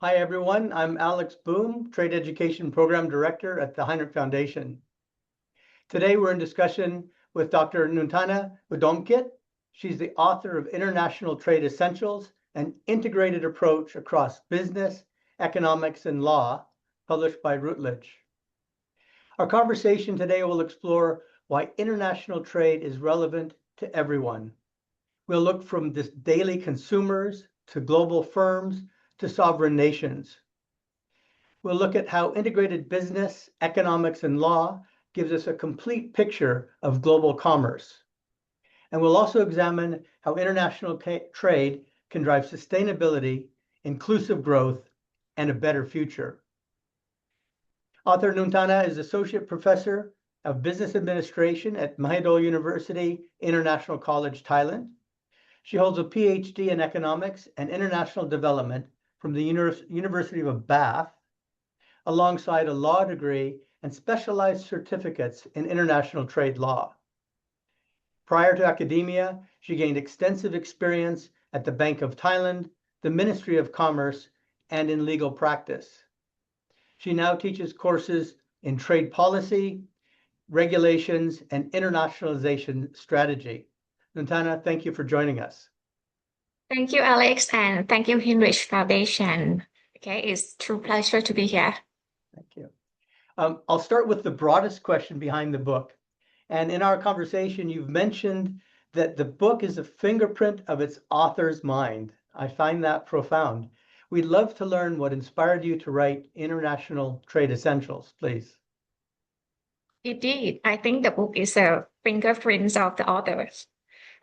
Hi, everyone. I'm Alex Boome, Trade Education Program Director at the Hinrich Foundation. Today, we're in discussion with Dr. Nuntana Udomkit. She's the author of International Trade Essentials, an integrated approach across business, economics, and law, published by Routledge. Our conversation today will explore why international trade is relevant to everyone. We'll look from this daily consumers to global firms to sovereign nations. We'll look at how integrated business, economics, and law gives us a complete picture of global commerce. And we'll also examine how international trade can drive sustainability, inclusive growth, and a better future. Author Nuntana is Associate Professor of Business Administration at Mahidol University International College, Thailand. She holds a PhD in Economics and International Development from the University of Bath, alongside a law degree and specialized certificates in international trade law. Prior to academia, she gained extensive experience at the Bank of Thailand, the Ministry of Commerce, and in legal practice. She now teaches courses in trade policy, regulations, and internationalization strategy. Nuntana, thank you for joining us. Thank you, Alex, and thank you, Hinrich Foundation. Okay, it's a true pleasure to be here. Thank you. I'll start with the broadest question behind the book. And in our conversation, you've mentioned that the book is a fingerprint of its author's mind. I find that profound. We'd love to learn what inspired you to write International Trade Essentials, please. Indeed, I think the book is a fingerprint of the author.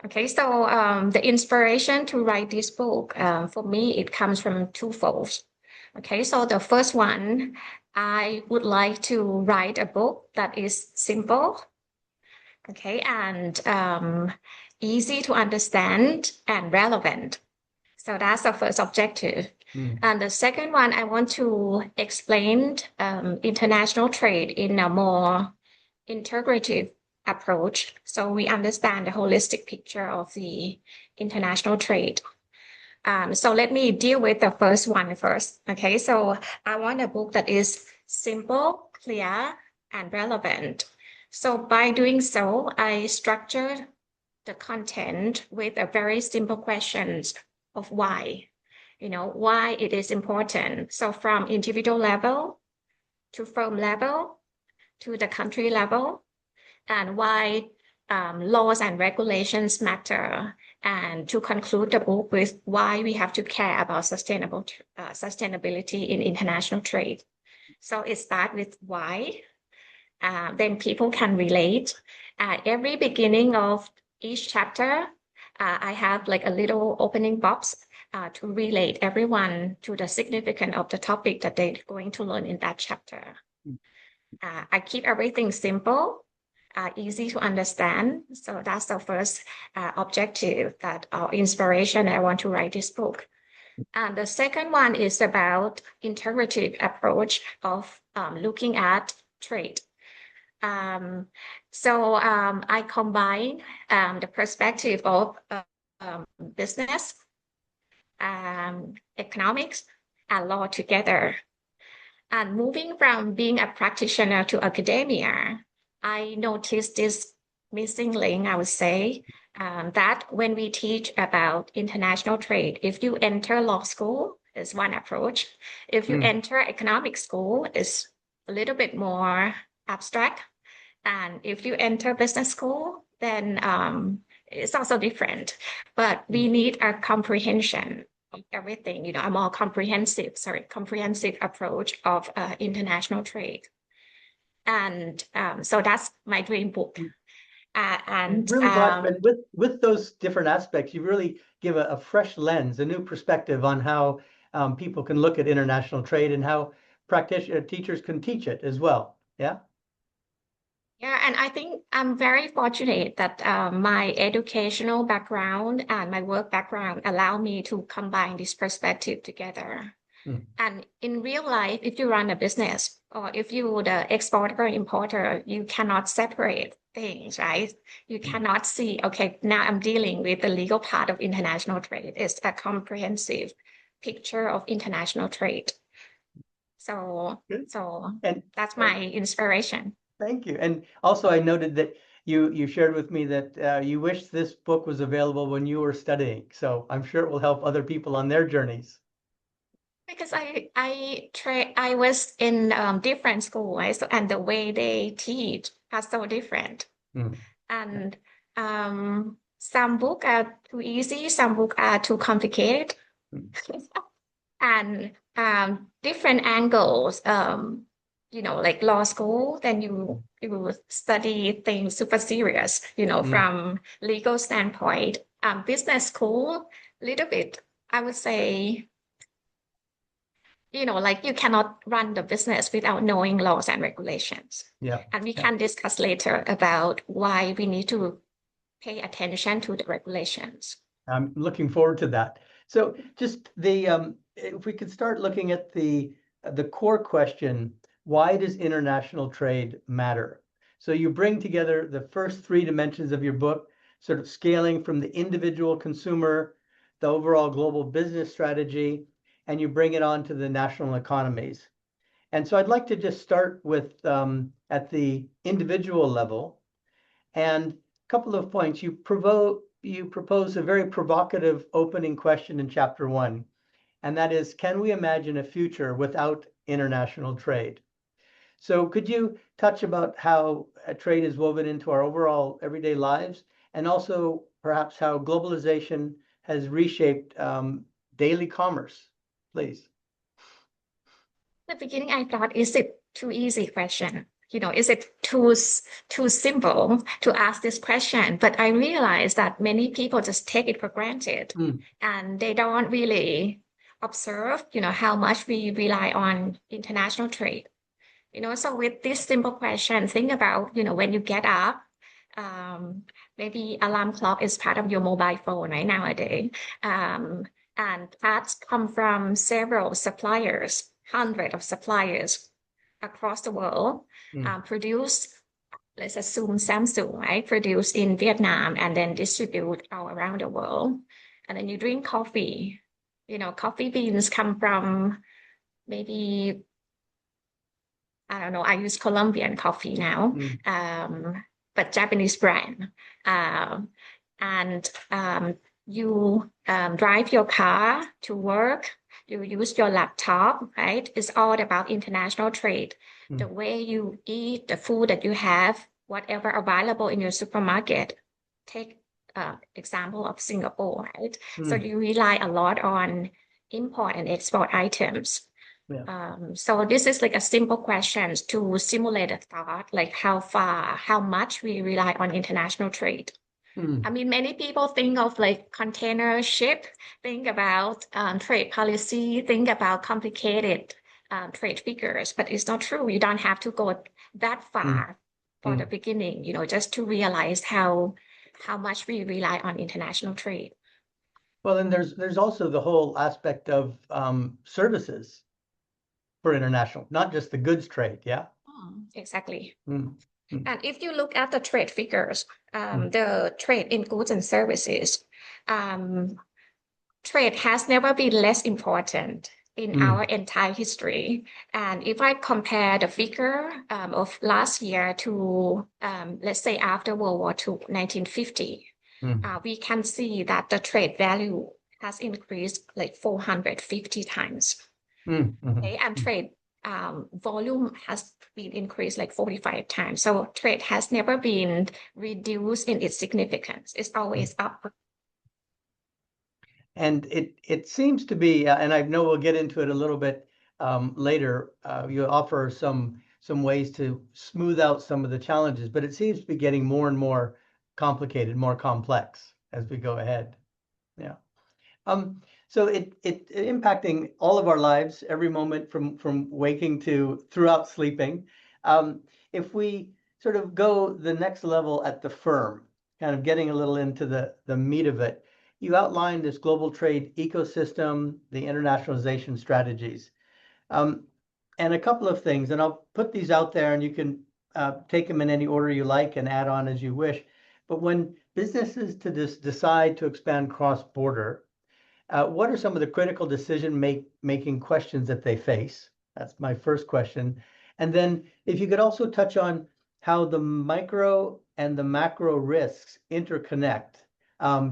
Okay, so the inspiration to write this book, for me, it comes from twofold. Okay, so the first one, I would like to write a book that is simple, okay, and easy to understand and relevant. So that's the first objective. And the second one, I want to explain international trade in a more integrative approach, so we understand the holistic picture of the international trade. So let me deal with the first one first. Okay, so I want a book that is simple, clear, and relevant. So by doing so, I structured the content with a very simple questions of why, why it is important. So from individual level to firm level to the country level, and why laws and regulations matter, and to conclude the book with why we have to care about sustainability in international trade. So it starts with why, then people can relate. At every beginning of each chapter, I have like a little opening box to relate everyone to the significance of the topic that they're going to learn in that chapter. I keep everything simple, easy to understand. So that's the first objective, that inspiration I want to write this book. And the second one is about integrative approach of looking at trade. So I combine the perspective of business, economics, and law together. And moving from being a practitioner to academia, I noticed this missing link, I would say, that when we teach about international trade, if you enter law school, is one approach. If you enter economic school, it's a little bit more abstract. And if you enter business school, then it's also different. But we need a comprehension of everything, a more comprehensive approach of international trade. And so that's my dream book. And really and with those different aspects, you really give a fresh lens, a new perspective on how people can look at international trade and how teachers can teach it as well. Yeah. Yeah, and I think I'm very fortunate that my educational background and my work background allow me to combine this perspective together. And in real life, if you run a business or if you're the exporter or importer, you cannot separate things, right? You cannot see, okay, now I'm dealing with the legal part of international trade. It's a comprehensive picture of international trade. So, Good. so And that's my inspiration. thank you. And also, I noted that you shared with me that you wish this book was available when you were studying. So I'm sure it will help other people on their journeys. Because I was in different school, right? So, and the way they teach are so different. Mm. And some books are too easy, some books are too complicated. Mm. And different angles, like law school, then you study things super serious, from legal standpoint. Business school, little bit, I would say, like you cannot run the business without knowing laws and regulations. Yeah. And we Yeah. can discuss later about why we need to pay attention to the regulations. I'm looking forward to that. So just if we could start looking at the core question, why does international trade matter? So you bring together the first three dimensions of your book, sort of scaling from the individual consumer, the overall global business strategy, and you bring it on to the national economies. And so I'd like to just start with at the individual level. And a couple of points. You propose a very provocative opening question in chapter 1, and that is, can we imagine a future without international trade? So could you touch about how trade is woven into our overall everyday lives, and also perhaps how globalization has reshaped daily commerce, please? The beginning, I thought, is it too easy question? Is it too simple to ask this question? But I realized that many people just take it for granted, Mm. and they don't really observe, how much we rely on international trade. So with this simple question, think about, when you get up, um, maybe alarm clock is part of your mobile phone, right, nowadays. Um, and parts come from several suppliers, hundreds of suppliers across the world, Mm. produce, let's assume Samsung, right, produce in Vietnam and then distribute all around the world. And then you drink coffee. Coffee beans come from maybe, I don't know, I use Colombian coffee now, Mm. but Japanese brand. Um, and you drive your car to work, you use your laptop, right? It's all about international trade. Mm. The way you eat, the food that you have, whatever available in your supermarket. Take example of Singapore, right? So Mm. you rely a lot on import and export items. Yeah. So this is like a simple question to simulate a thought, like how much we rely on international trade. I Mm. mean, many people think of like container ship, think about trade policy, think about complicated trade figures, but it's not true. You don't have to go that Mm. far for the Mm. beginning, just to realize how much we rely on international trade. Well, and there's also the whole aspect of services for international, not just the goods trade. Yeah. Exactly. Mm. Mm. And if you look at the trade figures, Mm. the trade in goods and services, um, trade has never been less important in our Mm. entire history. And if I compare the figure of last year to, let's say, after World War II, 1950, Mm. we can see that the trade value has increased like 450 times. Mm. Okay, and Mm. trade volume has been increased like 45 times. So trade has never been reduced in its significance. It's Mm. always up. And it seems to be, and I know we'll get into it a little bit later. You offer some ways to smooth out some of the challenges, but it seems to be getting more and more complicated, more complex as we go ahead. Yeah. So it impacting all of our lives, every moment from waking to throughout sleeping. If we sort of go the next level at the firm, kind of getting a little into the meat of it, you outlined this global trade ecosystem, the internationalization strategies, and a couple of things, and I'll put these out there, and you can take them in any order you like and add on as you wish. But when businesses to decide to expand cross-border, what are some of the critical making questions that they face? That's my first question. And then if you could also touch on how the micro and the macro risks interconnect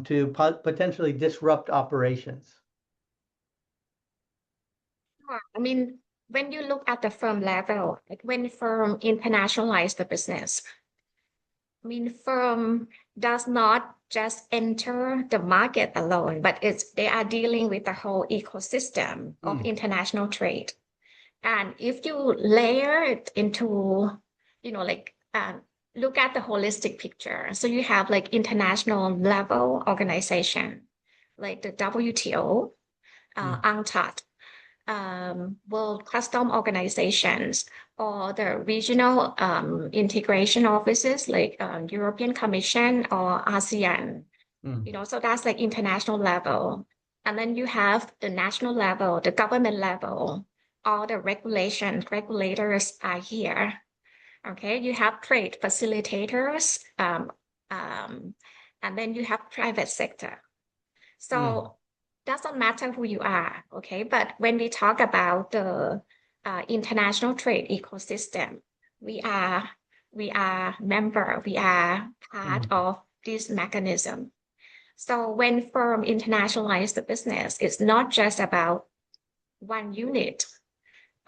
to potentially disrupt operations. Sure. I mean, when you look at the firm level, like when firm internationalize the business, I mean, firm does not just enter the market alone, but they are dealing with the whole ecosystem of international trade. And if you layer it into, look at the holistic picture. So you have like international level organization, like the WTO, UNCTAD, World Custom Organizations, or the regional integration offices like European Commission or ASEAN. So that's like international level. And then you have the national level, the government level, all the regulators are here. Okay, you have trade facilitators, and then you have private sector. So doesn't matter who you are, okay? But when we talk about the international trade ecosystem, we are member, we are part of this mechanism. So when firm internationalize the business, it's not just about one unit,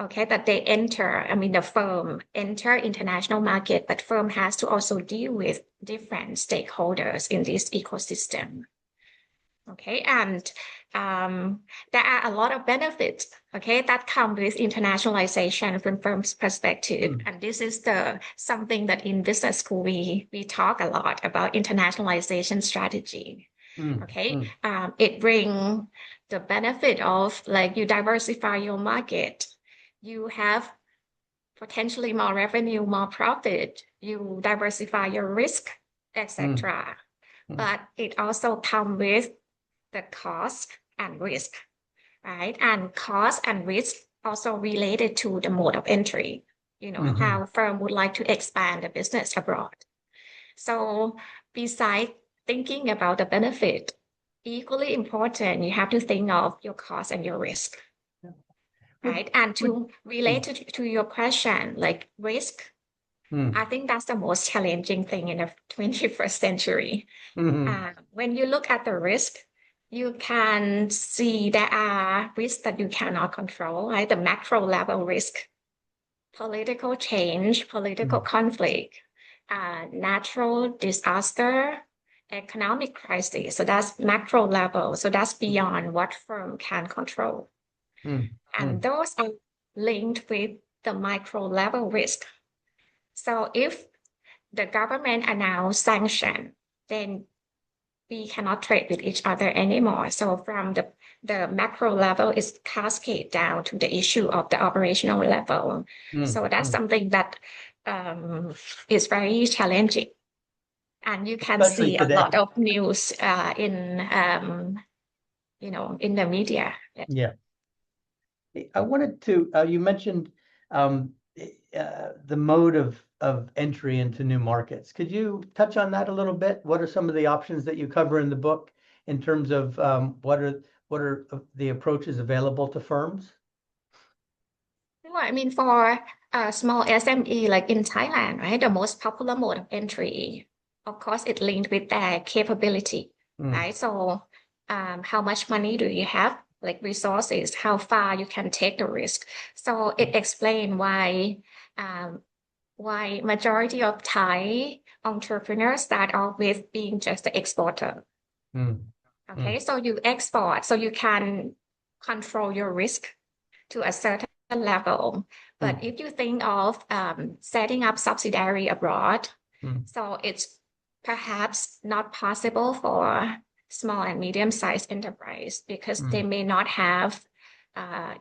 okay, that they enter. I mean, the firm enter international market, but firm has to also deal with different stakeholders in this ecosystem. Okay, and there are a lot of benefits, okay, that come with internationalization from firm's perspective. And this is something that in business school we talk a lot about internationalization strategy. Okay, it brings the benefit of like you diversify your market, you have potentially more revenue, more profit, you diversify your risk, etc. But it also comes with the cost and risk, right? And cost and risk also related to the mode of entry, how firm would like to expand the business abroad. So besides thinking about the benefit, equally important, you have to think of your cost and your risk, right? And to relate to your question, like risk, I think that's the most challenging thing in the 21st century. When you look at the risk, you can see there are risks that you cannot control, right? The macro level risk, political change, political conflict, natural disaster, economic crisis. So that's macro level. So that's beyond what firm can control. And those are linked with the micro level risk. So if the government announce sanction, then we cannot trade with each other anymore. So from the macro level, it's cascade down to the issue of the operational level. So that's something that is very challenging. And you can Especially see today. a lot of news in the media. Yeah. I wanted to, you mentioned the mode of entry into new markets. Could you touch on that a little bit? What are some of the options that you cover in the book in terms of what are the approaches available to firms? Sure. I mean, for a small SME like in Thailand, right, the most popular mode of entry, of course, it linked with their capability, right? So how much money do you have? Like resources, how far you can take the risk. So it explains why majority of Thai entrepreneurs start off with being just the exporter. Okay, so you export, so you can control your risk to a certain level. But if you think of setting up subsidiary abroad, so it's perhaps not possible for small and medium-sized enterprise because they may not have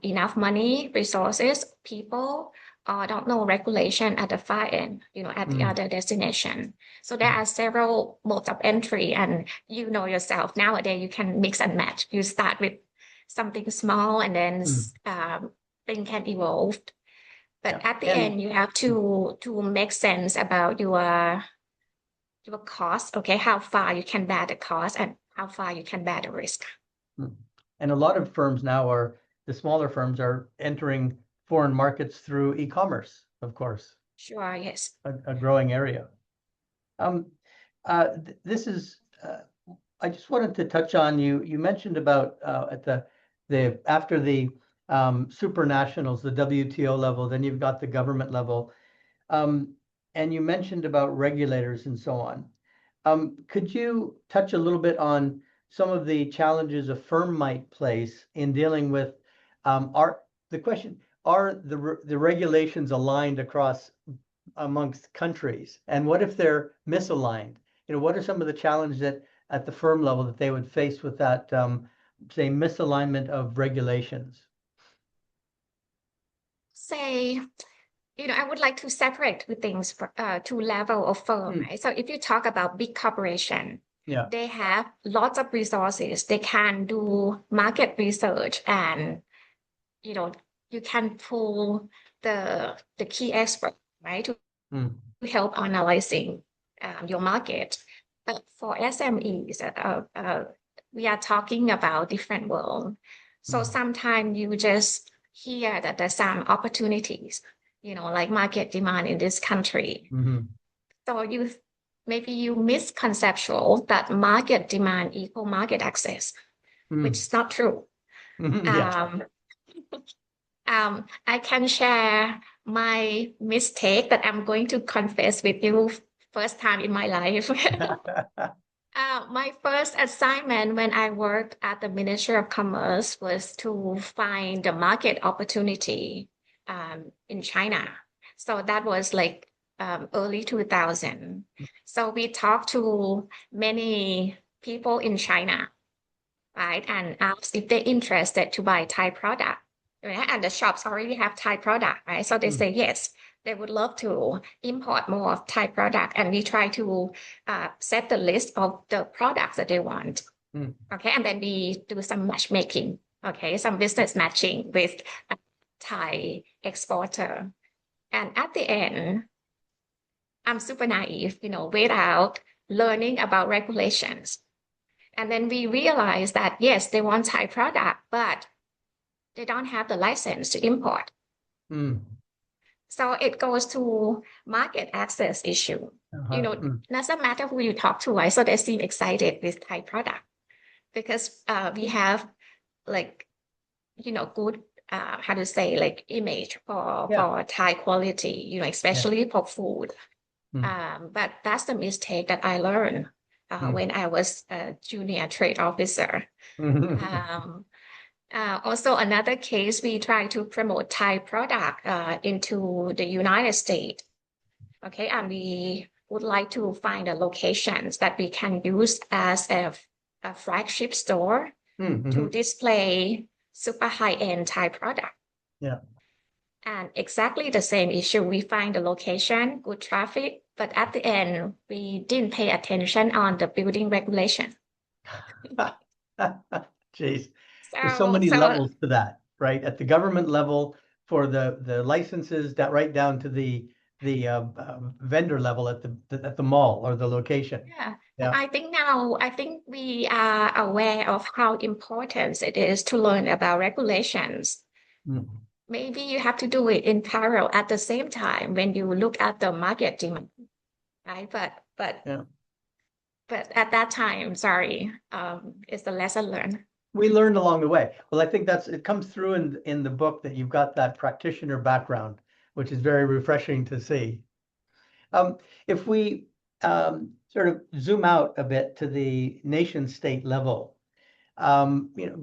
enough money, resources, people, or don't know regulation at the far end, at the other destination. So there are several modes of entry, and you know yourself, nowadays you can mix and match. You start with something small and then things can evolve. But at the end, you have to make sense about your cost, okay, how far you can bear the cost and how far you can bear the risk. And a lot of firms now the smaller firms are entering foreign markets through e-commerce, of course, Sure, yes. a growing area. This is, I just wanted to touch on, you mentioned about after the supranationals, the WTO level, then you've got the government level. And you mentioned about regulators and so on. Could you touch a little bit on some of the challenges a firm might place in dealing with, are the regulations aligned amongst countries? And what if they're misaligned? What are some of the challenges that at the firm level that they would face with that, say, misalignment of regulations? Say, I would like to separate two things, two level of firm, right? So if you talk about big corporation, Yeah. they have lots of resources. They can do market research, and you can pull the key expert, right, to help analyzing your market. But for SMEs, we are talking about different world. So sometimes you just hear that there's some opportunities, like market demand in this country. So maybe you misconceptual that market demand equal market access, which is not true. Yeah. I can share my mistake that I'm going to confess with you first time in my life. My first assignment when I worked at the Ministry of Commerce was to find the market opportunity in China. So that was like early 2000. So we talked to many people in China, right, and asked if they're interested to buy Thai product. Right? And the shops already have Thai product, right? So they say yes, they would love to import more of Thai product, and we try to set the list of the products that they want. Okay, and then we do some matchmaking. Okay, some business matching with a Thai exporter, and at the end, I'm super naive, without learning about regulations, and then we realize that yes, they want Thai product, but they don't have the license to import. So it goes to market access issue. Doesn't matter who you talk to, right? So they seem excited with Thai product because we have good, how to say, like image for Thai quality, especially for food. But that's the mistake that I learned when I was a junior trade officer. Also, another case, we try to promote Thai product into the United States. Okay, and we would like to find the locations that we can use as a flagship store to display super high-end Thai product. Yeah. And exactly the same issue. We find the location, good traffic, but at the end, we didn't pay attention on the building regulation. Jeez. There's so many levels to that, right? At the government level, for the licenses, that right down to the vendor level at the mall or the location. Yeah. I think we are aware of how important it is to learn about regulations. Maybe you have to do it in parallel at the same time when you look at the market demand, right? But at that time, sorry, it's the lesson learned. We learned along the way. Well, I think it comes through in the book that you've got that practitioner background, which is very refreshing to see. If we sort of zoom out a bit to the nation state level,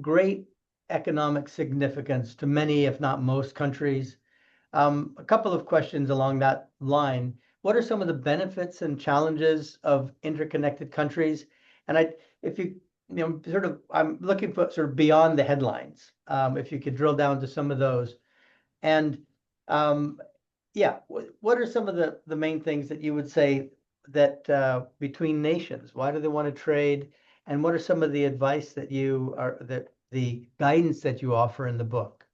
great economic significance to many, if not most countries. A couple of questions along that line. What are some of the benefits and challenges of interconnected countries? And I'm looking for sort of beyond the headlines. If you could drill down to some of those. And what are some of the main things that you would say that between nations, why do they want to trade? And what are some of the advice that the guidance that you offer in the book?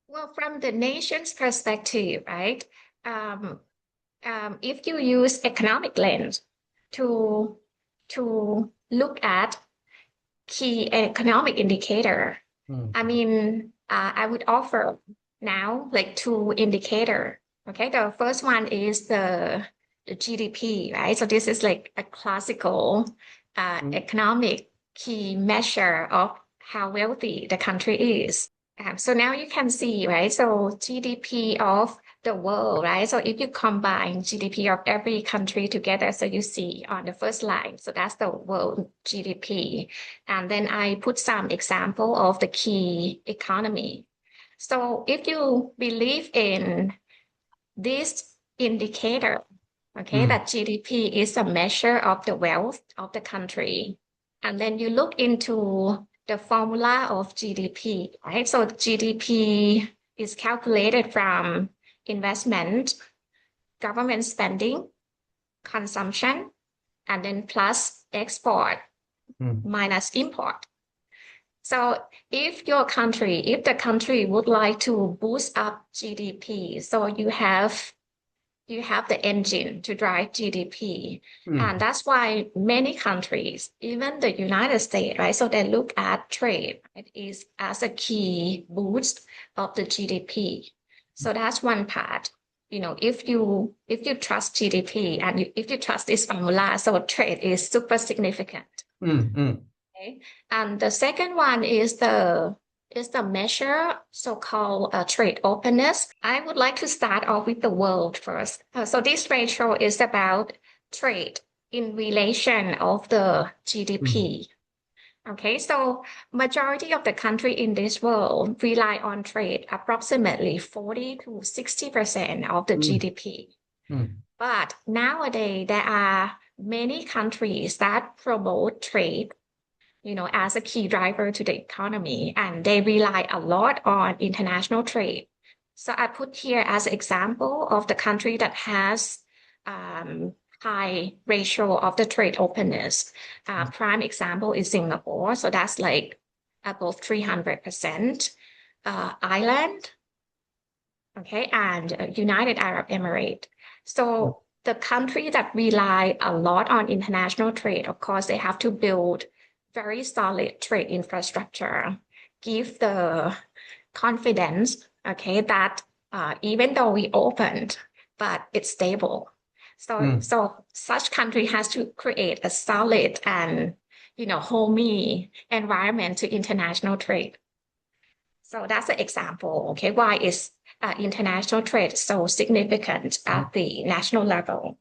Well, from the nation's perspective, right? If you use economic lens to look at key economic indicator. I mean, I would offer now like two indicator. Okay, the first one is the GDP, right? So this is like a classical economic key measure of how wealthy the country is. So now you can see, right? So GDP of the world, right? So if you combine GDP of every country together, so you see on the first line, so that's the world GDP. And then I put some example of the key economy. So if you believe in this indicator, okay, that GDP is a measure of the wealth of the country, and then you look into the formula of GDP, right? So GDP is calculated from investment, government spending, consumption, and then plus export minus import. So if the country would like to boost up GDP, so you have the engine to drive GDP. And that's why many countries, even the United States, right? So they look at trade, right, is as a key boost of the GDP. So that's one part. If you trust GDP and if you trust this formula, so trade is super significant. Okay. And the second one is the measure so-called trade openness. I would like to start off with the world first. So this ratio is about trade in relation of the GDP. Okay, so majority of the country in this world rely on trade, approximately 40 to 60% of the GDP. But nowadays there are many countries that promote trade as a key driver to the economy, and they rely a lot on international trade. So I put here as an example of the country that has high ratio of the trade openness. Prime example is Singapore. So that's like above 300%. Ireland, okay, and United Arab Emirates. So the country that rely a lot on international trade, of course, they have to build very solid trade infrastructure, give the confidence, okay, that even though we opened, but it's stable. So such country has to create a solid and homey environment to international trade. So that's an example, okay, why is international trade so significant at the national level.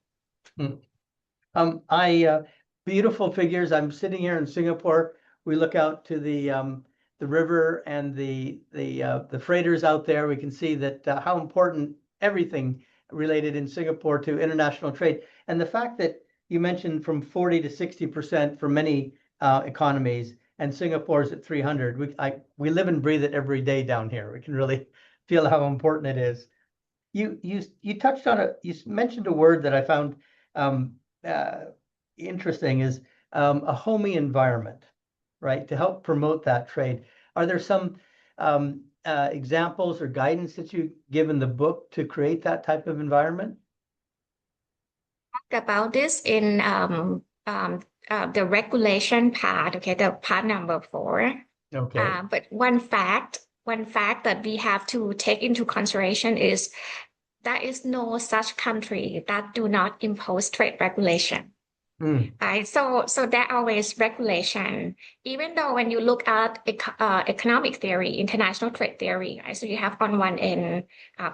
Beautiful figures. I'm sitting here in Singapore. We look out to the river and the freighters out there. We can see that how important everything related in Singapore to international trade, and the fact that you mentioned from 40 to 60% for many economies, and Singapore's at 300. We live and breathe it every day down here. We can really feel how important it is. You touched on it. You mentioned a word that I found interesting is a homey environment, right? To help promote that trade. Are there some examples or guidance that you give in the book to create that type of environment? Talk about this in the regulation part, okay, the part number 4. Okay. But one fact that we have to take into consideration is there is no such country that do not impose trade regulation. Right, so there always regulation, even though when you look at economic theory, international trade theory, right? So you have on one end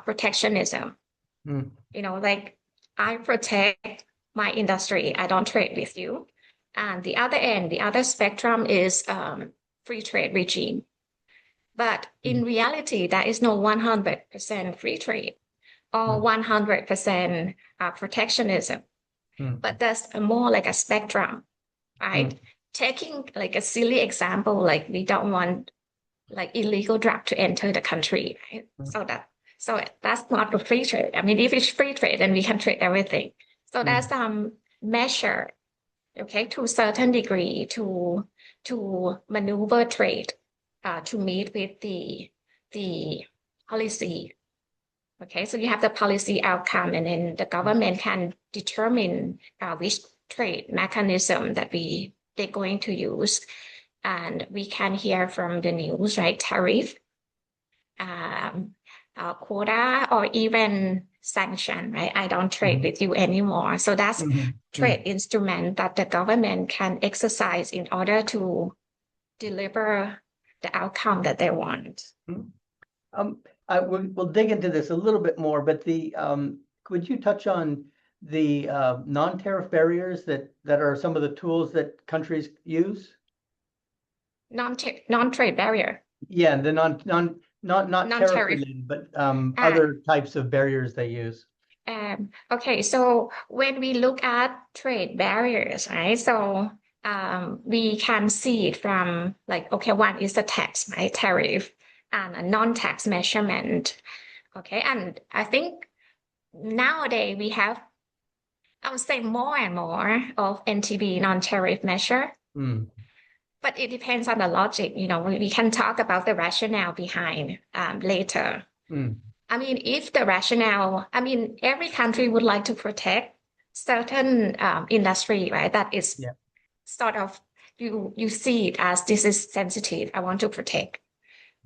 protectionism. Like I protect my industry, I don't trade with you. And the other end, the other spectrum is free trade regime. But in reality, there is no 100% free trade or 100% protectionism. But that's more like a spectrum, right? Taking like a silly example, like we don't want like illegal drug to enter the country, right? So that's not a free trade. I mean, if it's free trade, then we can trade everything. So there's some measure, okay, to a certain degree to maneuver trade to meet with the policy. Okay, so you have the policy outcome, and then the government can determine which trade mechanism that they're going to use. and we can hear from the news, right? Tariff, quota, or even sanction, right? I don't trade with you anymore. So that's trade instrument that the government can exercise in order to deliver the outcome that they want. We'll dig into this a little bit more, but could you touch on the non-tariff barriers that are some of the tools that countries use? Non-trade barrier. Yeah, the not tariff related, but other types of barriers they use. Okay, so when we look at trade barriers, right? So we can see it from like, okay, one is the tax, right? Tariff, and a non-tax measurement. Okay, and I think nowadays we have, I would say, more and more of NTB, non-tariff measure. But it depends on the logic. We can talk about the rationale behind later. I mean, if the rationale, I mean, every country would like to protect certain industry, right? That is sort of, you see it as this is sensitive. I want to protect.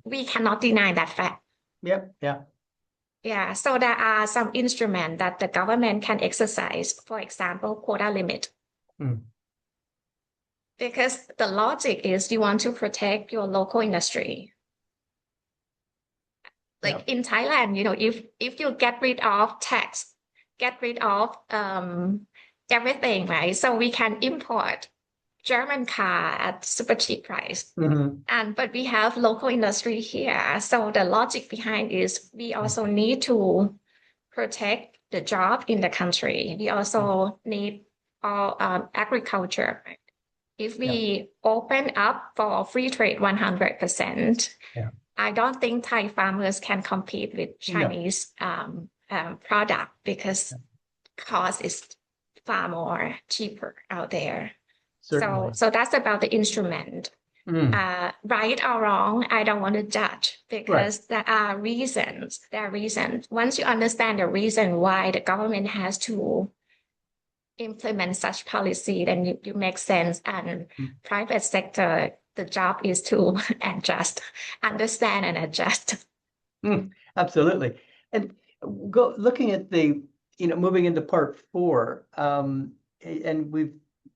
We cannot deny that fact. Yep. Yeah. Yeah. So there are some instruments that the government can exercise. For example, quota limit. Because the logic is you want to protect your local industry. Like in Thailand, if you get rid of tax, get rid of everything, right? So we can import German car at super cheap price. But we have local industry here. So the logic behind is we also need to protect the job in the country. We also need all agriculture, right? If we open up for free trade 100%, I don't think Thai farmers can compete with Chinese product because cost is far more cheaper out there. Certainly. So that's about the instrument. Right or wrong, I don't want to judge because there are reasons. Once you understand the reason why the government has to implement such policy, then you make sense. And private sector, the job is to understand and adjust. Absolutely. And looking at moving into part 4, and we've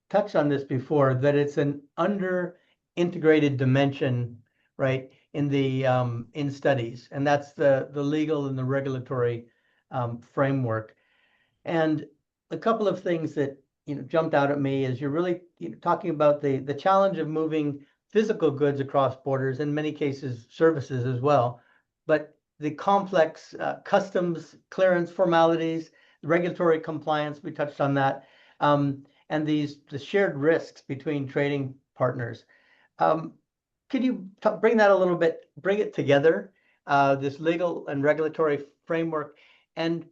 touched on this before, that it's an under-integrated dimension, right, in studies, and that's the legal and the regulatory framework. And a couple of things that jumped out at me is you're really talking about the challenge of moving physical goods across borders, in many cases services as well, but the complex customs clearance formalities, regulatory compliance, we touched on that, and the shared risks between trading partners. Could you bring that a little bit, bring it together, this legal and regulatory framework, and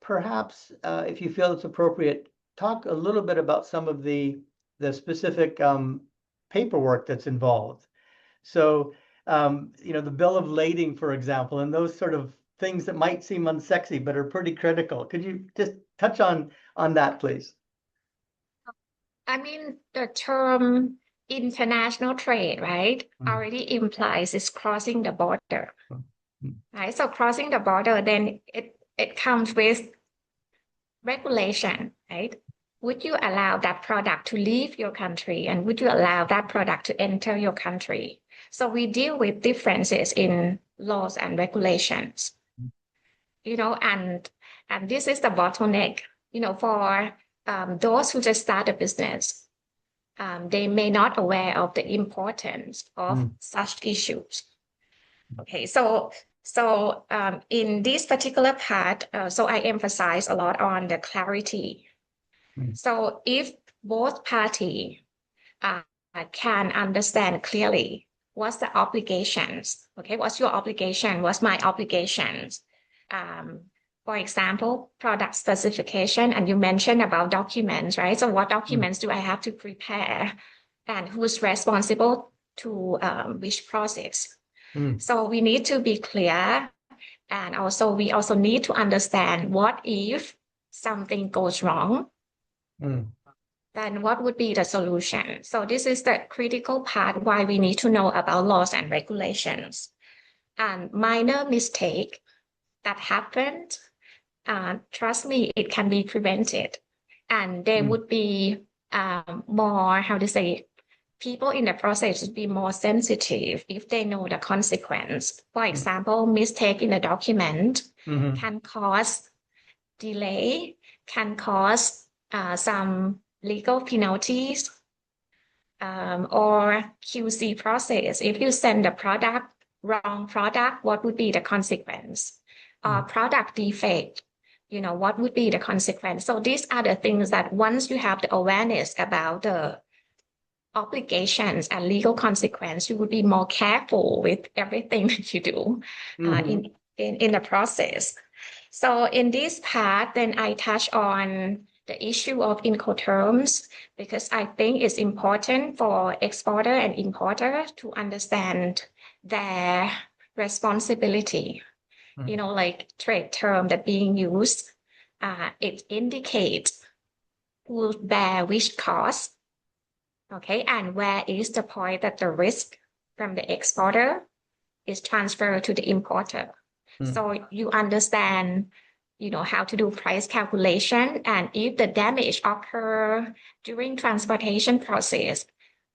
perhaps, if you feel it's appropriate, talk a little bit about some of the specific paperwork that's involved. So, the bill of lading, for example, and those sort of things that might seem unsexy but are pretty critical. Could you just touch on that, please? I mean, the term international trade, right, already implies it's crossing the border, right? So crossing the border, then it comes with regulation, right? Would you allow that product to leave your country, and would you allow that product to enter your country? So we deal with differences in laws and regulations, and this is the bottleneck, for those who just start a business. They may not aware of the importance of such issues. Okay, so in this particular part, so I emphasize a lot on the clarity. So if both parties can understand clearly what's the obligations, okay, what's your obligation, what's my obligations? For example, product specification, and you mentioned about documents, right? So what documents do I have to prepare, and who's responsible to which process? So we need to be clear, and we also need to understand what if something goes wrong. then what would be the solution? So this is the critical part why we need to know about laws and regulations. And minor mistake that happened, trust me, it can be prevented. And there would be more, how to say, people in the process would be more sensitive if they know the consequence. For example, mistake in the document can cause delay, can cause some legal penalties, or QC process. If you send the wrong product, what would be the consequence? Product defect, what would be the consequence? So these are the things that once you have the awareness about the obligations and legal consequence, you would be more careful with everything that you do in the process. So in this part, then I touch on the issue of Incoterms because I think it's important for exporter and importer to understand their responsibility. Like trade term that being used, it indicates who bear which cost, okay, and where is the point that the risk from the exporter is transferred to the importer. So you understand, how to do price calculation, and if the damage occur during transportation process,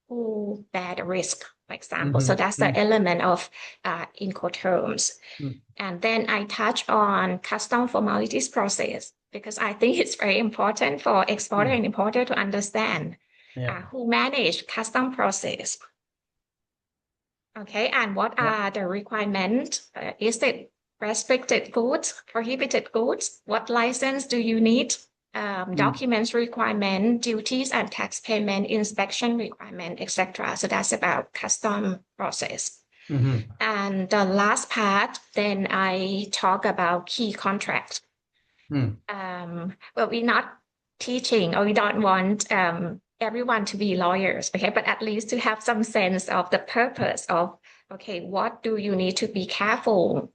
who bear the risk, for example. So that's the element of Incoterms. And then I touch on custom formalities process because I think it's very important for exporter and importer to understand who manage custom process. Okay, and what are the requirements? Is it restricted goods, prohibited goods? What license do you need? Documents requirement, duties and tax payment, inspection requirement, etc. So that's about custom process. And the last part, then I talk about key contracts. Well, we're not teaching, or we don't want everyone to be lawyers, okay, but at least to have some sense of the purpose of, okay, what do you need to be careful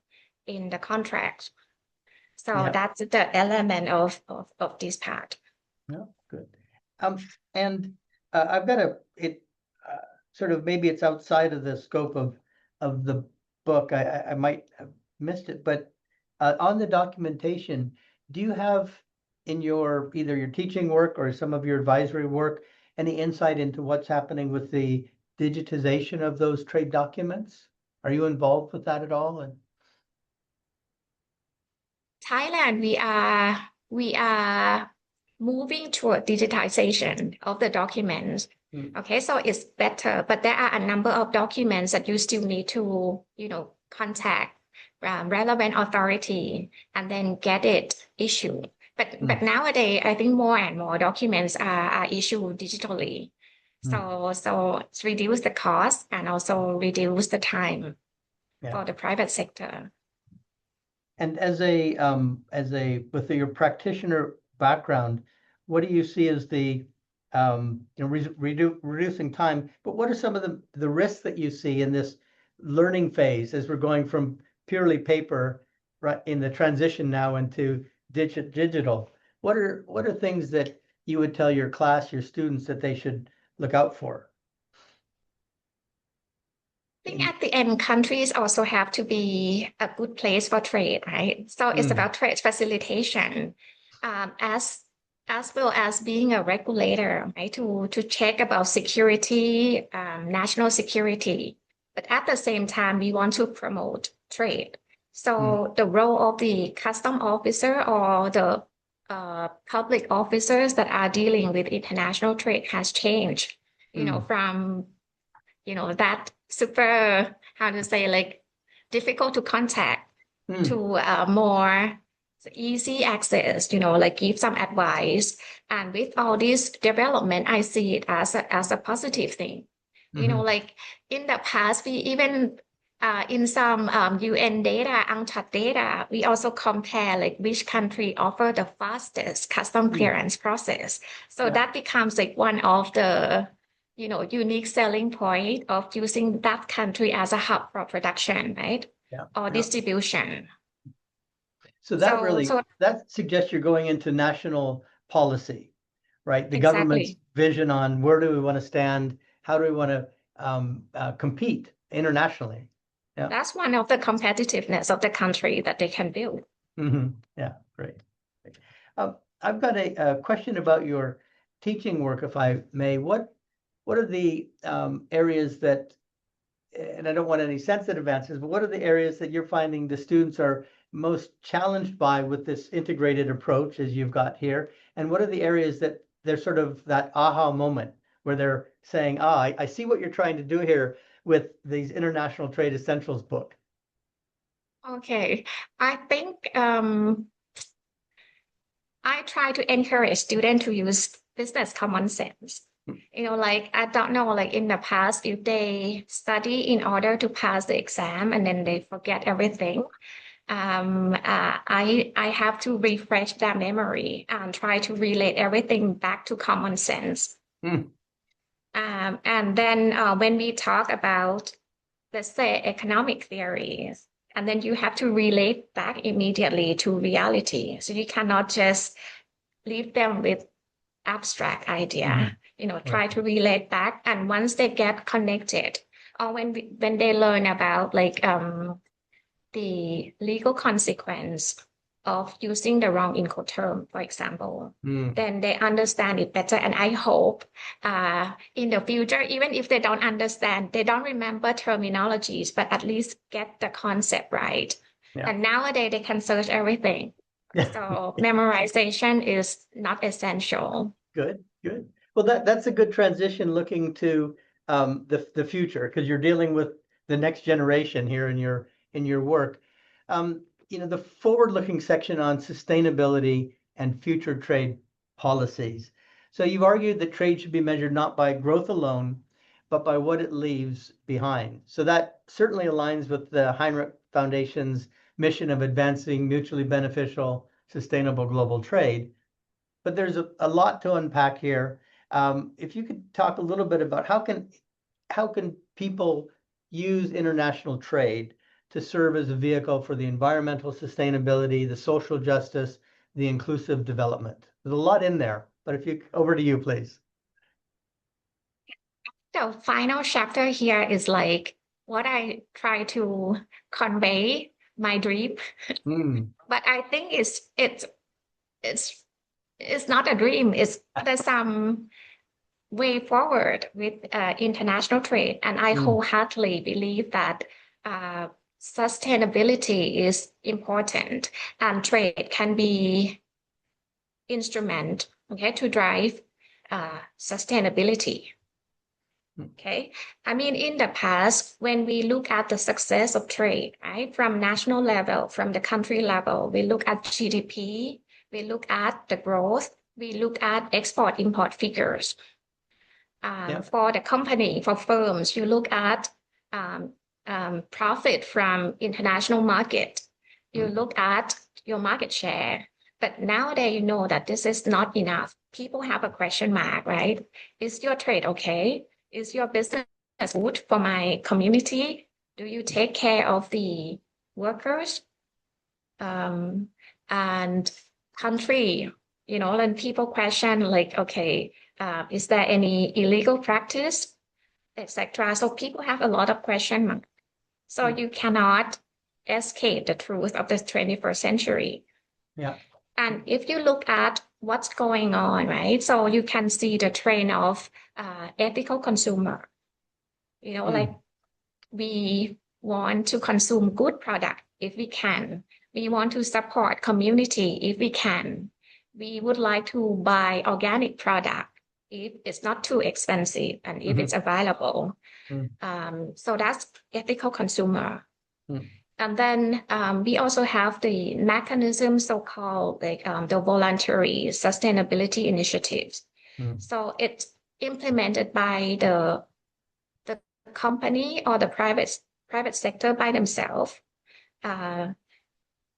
in the contract? So that's the element of this part. Yeah, good. And I've got sort of, maybe it's outside of the scope of the book. I might have missed it, but on the documentation, do you have in either your teaching work or some of your advisory work any insight into what's happening with the digitization of those trade documents? Are you involved with that at all? And Thailand, we are moving toward digitization of the documents. Okay, so it's better, but there are a number of documents that you still need to, contact relevant authority and then get it issued. But nowadays, I think more and more documents are issued digitally. So it's reduce the cost and also reduce the time for the private sector. And as with your practitioner background, what do you see as the reducing time? But what are some of the risks that you see in this learning phase as we're going from purely paper, right, in the transition now into digital? What are things that you would tell your class, your students, that they should look out for? I think at the end, countries also have to be a good place for trade, right? So it's about trade facilitation, as well as being a regulator, right? To check about security, national security. But at the same time, we want to promote trade. So the role of the custom officer or the public officers that are dealing with international trade has changed, from that super, how to say, like difficult to contact to more easy access, like give some advice. And with all this development, I see it as a positive thing. Like in the past, we even in some UN data, UNCTAD data, we also compare like which country offer the fastest custom clearance process. So that becomes like one of the unique selling point of using that country as a hub for production, right? Or distribution. So that suggests you're going into national policy, right? The government's Exactly. vision on where do we want to stand, how do we want to compete internationally. Yeah. That's one of the competitiveness of the country that they can build. Yeah, great. I've got a question about your teaching work, if I may. What are the areas that, and I don't want any sensitive answers, but what are the areas that you're finding the students are most challenged by with this integrated approach as you've got here? And what are the areas that they're sort of that aha moment where they're saying, I see what you're trying to do here with these International Trade Essentials book? Okay, I think I try to encourage students to use business common sense. Like I don't know, like in the past, if they study in order to pass the exam and then they forget everything, I have to refresh their memory and try to relate everything back to common sense. Hmm. And then when we talk about, let's say, economic theories, and then you have to relate back immediately to reality. So you cannot just leave them with abstract idea, try to relate back. And once they get connected, or when they learn about like the legal consequence of using the wrong Incoterm, for example, then they understand it better. And I hope in the future, even if they don't understand, they don't remember terminologies, but at least get the concept right. Yeah. And nowadays they can search everything. So memorization is not essential. Good. Well, that's a good transition looking to the future, because you're dealing with the next generation here in your work. The forward-looking section on sustainability and future trade policies. So you've argued that trade should be measured not by growth alone, but by what it leaves behind. So that certainly aligns with the Heinrich Foundation's mission of advancing mutually beneficial, sustainable global trade. But there's a lot to unpack here. If you could talk a little bit about how can people use international trade to serve as a vehicle for the environmental sustainability, the social justice, the inclusive development. There's a lot in there, but over to you, please. The final chapter here is like what I try to convey my dream, but I think it's not a dream. There's some way forward with international trade, and I wholeheartedly believe that sustainability is important, and trade can be instrument, okay, to drive sustainability. Okay, I mean, in the past, when we look at the success of trade, right, from national level, from the country level, we look at GDP, we look at the growth, we look at export-import figures. For the company, for firms, you look at profit from international market. You look at your market share. But nowadays, you know that this is not enough. People have a question mark, right? Is your trade okay? Is your business good for my community? Do you take care of the workers? And country, and people question like, okay, is there any illegal practice, etc. So people have a lot of question marks. So you cannot escape the truth of the 21st century. Yeah. And if you look at what's going on, right? So you can see the trend of ethical consumer. Like we want to consume good product if we can. We want to support community if we can. We would like to buy organic product if it's not too expensive and if it's available. So that's ethical consumer. And then we also have the mechanism, so-called like the voluntary sustainability initiatives. So it's implemented by the company or the private sector by themselves.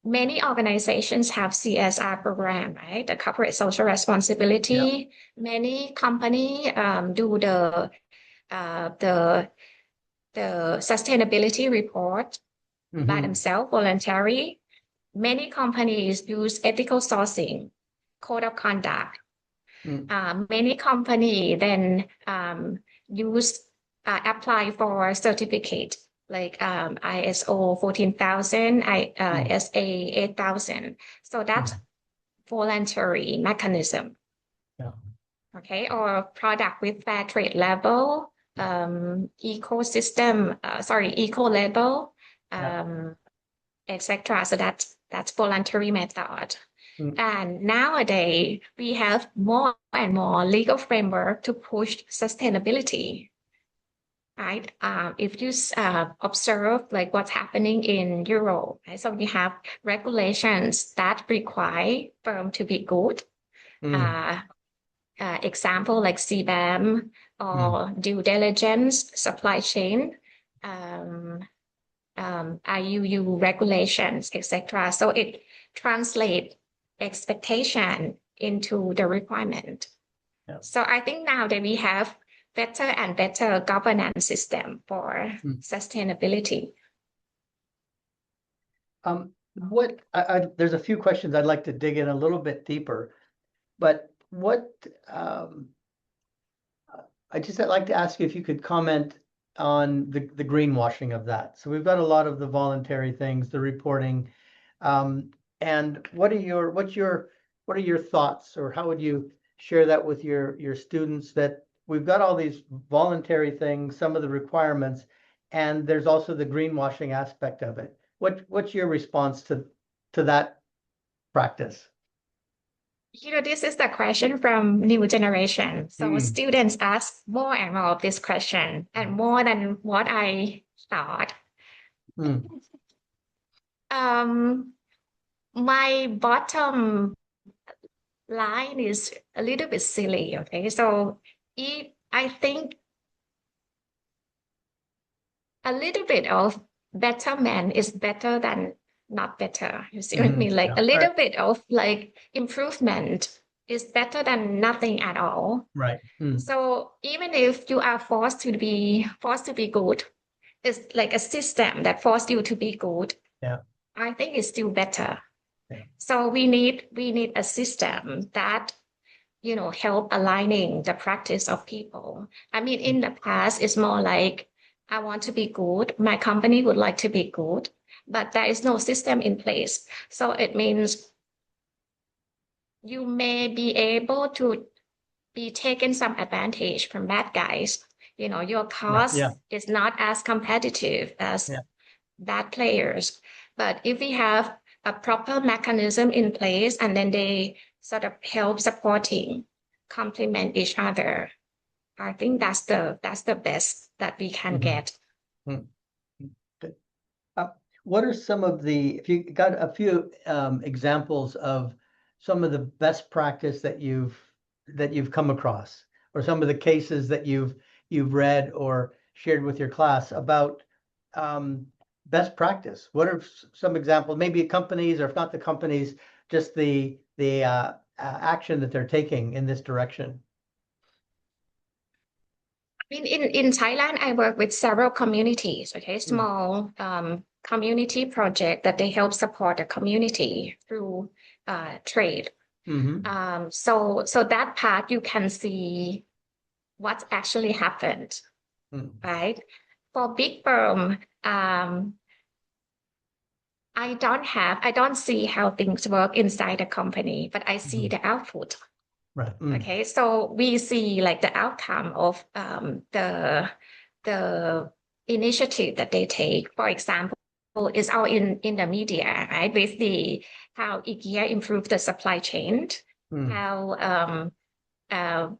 Many organizations have CSR program, right? The corporate social responsibility. Yep. Many company do the sustainability report by themselves, voluntary. Many companies use ethical sourcing, code of conduct. Many company then use apply for certificate like ISO 14,000, SA 8,000. So that's voluntary mechanism. Yeah. Okay, or product with fair trade label, ecosystem, eco label, etc. So that's voluntary method. And nowadays we have more and more legal framework to push sustainability. Right? If you observe like what's happening in Europe, right? So we have regulations that require firm to be good. Example like CBAM or due diligence, supply chain, IUU regulations, etc. So it translates expectation into the requirement. Yeah. So I think now that we have better and better governance system for sustainability. There's a few questions I'd like to dig in a little bit deeper, but I'd like to ask you if you could comment on the greenwashing of that. So we've got a lot of the voluntary things, the reporting, and what are your thoughts, or how would you share that with your students, that we've got all these voluntary things, some of the requirements, and there's also the greenwashing aspect of it. What's your response to that practice? This is the question from new generation. So students ask more and more of this question, and more than what I thought. My bottom line is a little bit silly. Okay, so I think a little bit of betterment is better than not better. You see what I mean? Like a little bit of like improvement is better than nothing at all. Right. So even if you are forced to be good, it's like a system that forced you to be good. Yeah. I think it's still better. Yeah. So we need a system that help aligning the practice of people. I mean, in the past, it's more like I want to be good. My company would like to be good, but there is no system in place. So it means you may be able to be taken some advantage from bad guys. Your cost is not as competitive as bad players. But if we have a proper mechanism in place and then they sort of help supporting, complement each other, I think that's the best that we can get. Good. What are some of if you got a few examples of some of the best practice that you've come across, or some of the cases that you've read or shared with your class about best practice? What are some examples? Maybe companies, or if not the companies, just the action that they're taking in this direction. In Thailand, I work with several communities, small community project that they help support the community through trade. So that part you can see what's actually happened, right? For big firm, I don't see how things work inside the company, but I see the output. Right. Okay, so we see like the outcome of the initiative that they take. For example, it's all in the media, right? With how IKEA improved the supply chain, how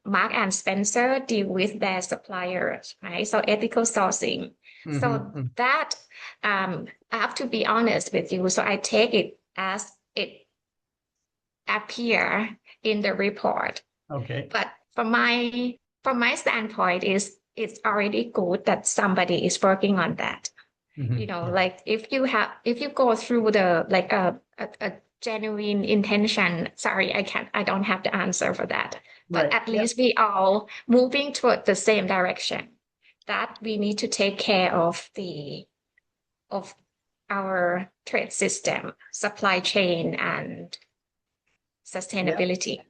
Mark and Spencer deal with their suppliers, right? So ethical sourcing. So that I have to be honest with you. So I take it as it appear in the report. Okay. But from my standpoint, it's already good that somebody is working on that. Like if you go through the like a genuine intention, sorry, I don't have the answer for that. But at least we all moving toward the same direction, that we need to take care of our trade system, supply chain, and sustainability.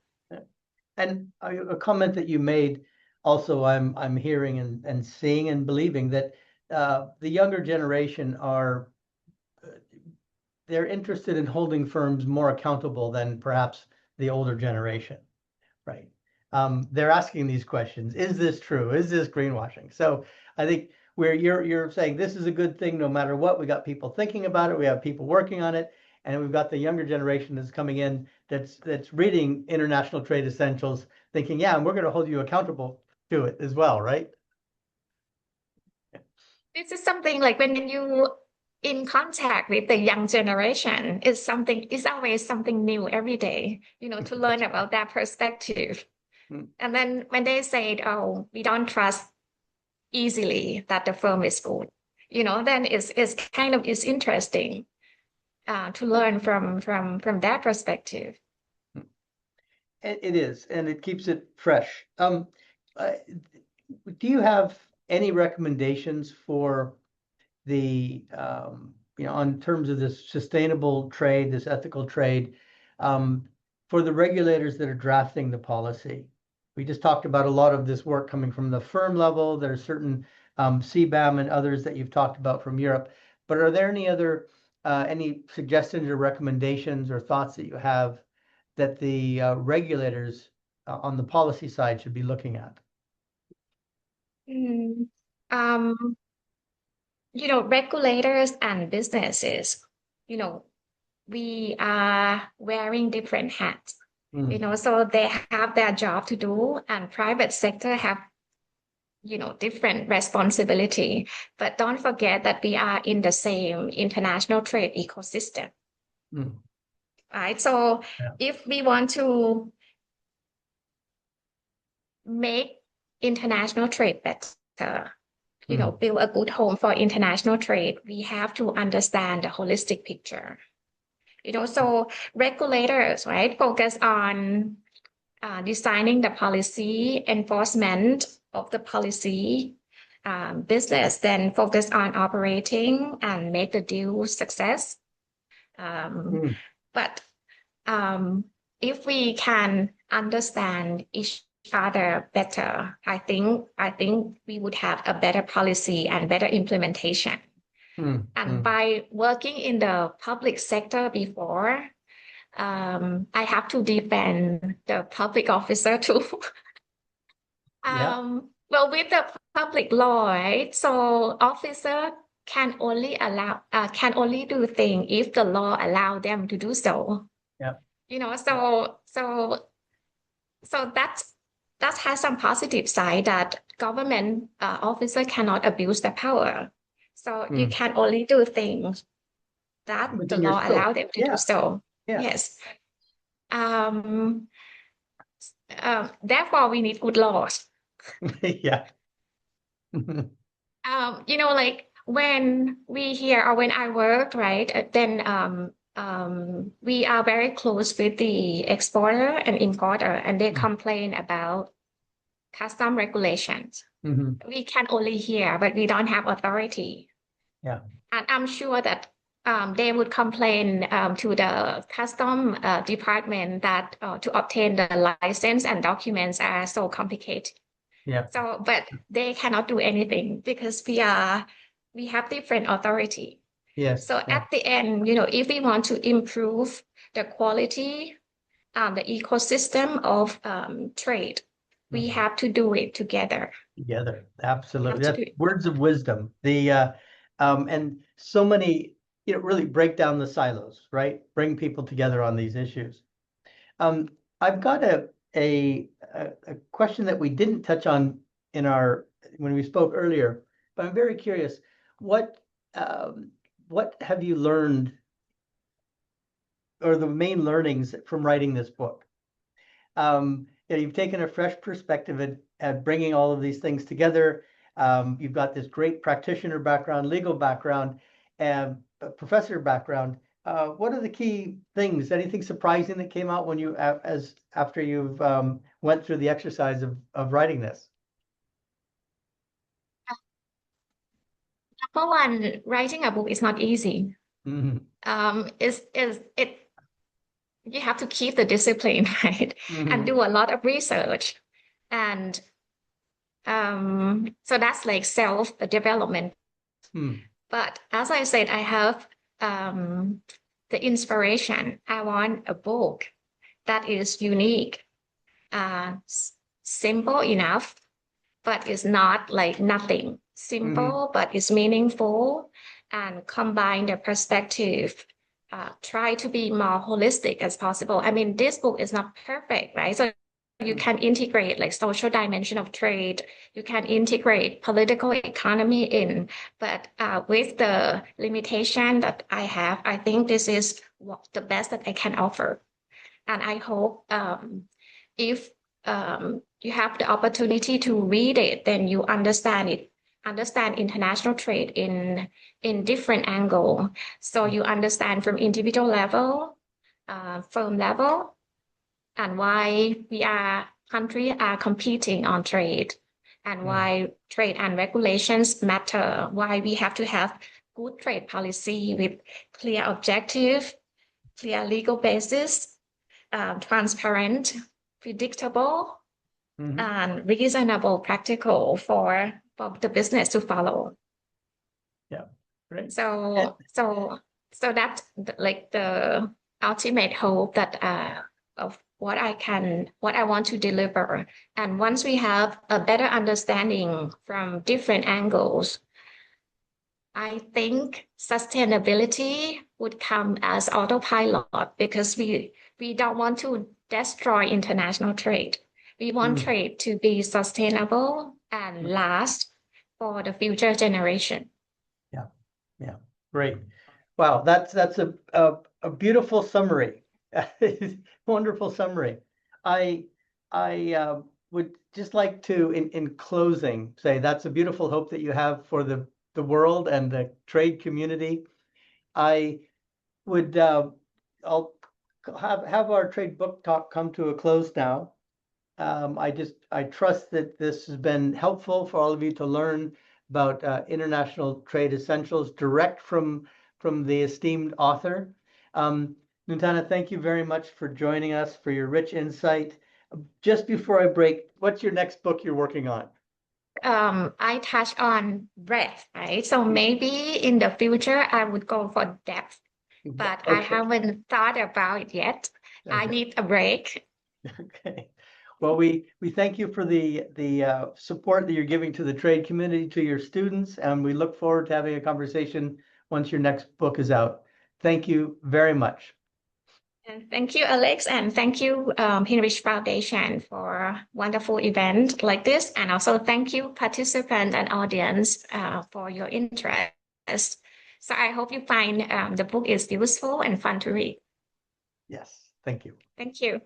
And a comment that you made also, I'm hearing and seeing and believing that the younger generation are they're interested in holding firms more accountable than perhaps the older generation, right? They're asking these questions. Is this true? Is this greenwashing? So I think where you're saying this is a good thing no matter what. We got people thinking about it. We have people working on it, and we've got the younger generation that's coming in that's reading International Trade Essentials, thinking, yeah, and we're going to hold you accountable to it as well, right? This is something like when you in contact with the young generation, it's always something new every day, to learn about that perspective. And then when they say, oh, we don't trust easily that the firm is good, then it's interesting to learn from that perspective. It is, and it keeps it fresh. Do you have any recommendations for the, on terms of this sustainable trade, this ethical trade, for the regulators that are drafting the policy? We just talked about a lot of this work coming from the firm level. There are certain CBAM and others that you've talked about from Europe. But are there any other any suggestions or recommendations or thoughts that you have that the regulators on the policy side should be looking at? Mm, um, regulators and businesses, we are wearing different hats, so they have their job to do, and private sector have, different responsibility. But don't forget that we are in the same international trade ecosystem, right? So Yeah. if we want to make international trade better, build a good home for international trade, we have to understand the holistic picture. So regulators, right, focus on designing the policy, enforcement of the policy, business then focus on operating and make the deal success. But if we can understand each other better, I think we would have a better policy and better implementation. And by working in the public sector before, I have to defend the public officer too. Well, with the public law, right? So officer can only do things if the law allow them to do so. Yeah. So that has some positive side that government officer cannot abuse their power. So you can only do things that the Within your law scope. allow them to do so. Yeah. Yes. Therefore, we need good laws. Yeah. Like when we hear or when I work, right, then we are very close with the exporter and importer, and they complain about custom regulations. We can only hear, but we don't have authority. Yeah. And I'm sure that they would complain to the custom department that to obtain the license and documents are so complicated. Yeah. So, but they cannot do anything because we have different authority. Yes. So at the end, if we want to improve the quality, the ecosystem of trade, we have to do it together. Together, absolutely. That's words of wisdom. And so many, really break down the silos, right? Bring people together on these issues. I've got a question that we didn't touch on when we spoke earlier, but I'm very curious. What have you learned, or the main learnings from writing this book? You've taken a fresh perspective at bringing all of these things together. You've got this great practitioner background, legal background, and professor background. What are the key things? Anything surprising that came out when after you've went through the exercise of writing this? Number one, writing a book is not easy. you have to keep the discipline, right? And do a lot of research. And so that's like self-development. But as I said, I have the inspiration. I want a book that is unique, simple enough, but it's not like nothing. Simple, but it's meaningful, and combine the perspective. Try to be more holistic as possible. I mean, this book is not perfect, right? So you can integrate like social dimension of trade. You can integrate political economy in, but with the limitation that I have, I think this is the best that I can offer. And I hope if you have the opportunity to read it, then you understand it, understand international trade in different angle. So you understand from individual level, firm level, and why countries are competing on trade, and why trade and regulations matter, why we have to have good trade policy with clear objective, clear legal basis, transparent, predictable, and reasonable, practical for the business to follow. Yeah, great. So that's like the ultimate hope that of what I want to deliver. And once we have a better understanding from different angles, I think sustainability would come as autopilot, because we don't want to destroy international trade. We want trade to be sustainable and last for the future generation. Yeah, great. Wow, that's a beautiful summary. Wonderful summary. I would just like to, in closing, say that's a beautiful hope that you have for the world and the trade community. I would I'll have our trade book talk come to a close now. I trust that this has been helpful for all of you to learn about international trade essentials direct from the esteemed author. Nuntana, thank you very much for joining us, for your rich insight. Just before I break, what's your next book you're working on? I touch on breadth, right? So maybe in the future I would go for depth, but I haven't thought about it yet. I need a break. Okay. Well, we thank you for the support that you're giving to the trade community, to your students, and we look forward to having a conversation once your next book is out. Thank you very much. And thank you, Alex, and thank you, Hinrich Foundation, for a wonderful event like this. And also thank you, participant and audience, for your interest. So I hope you find the book is useful and fun to read. Yes, thank you. Thank you.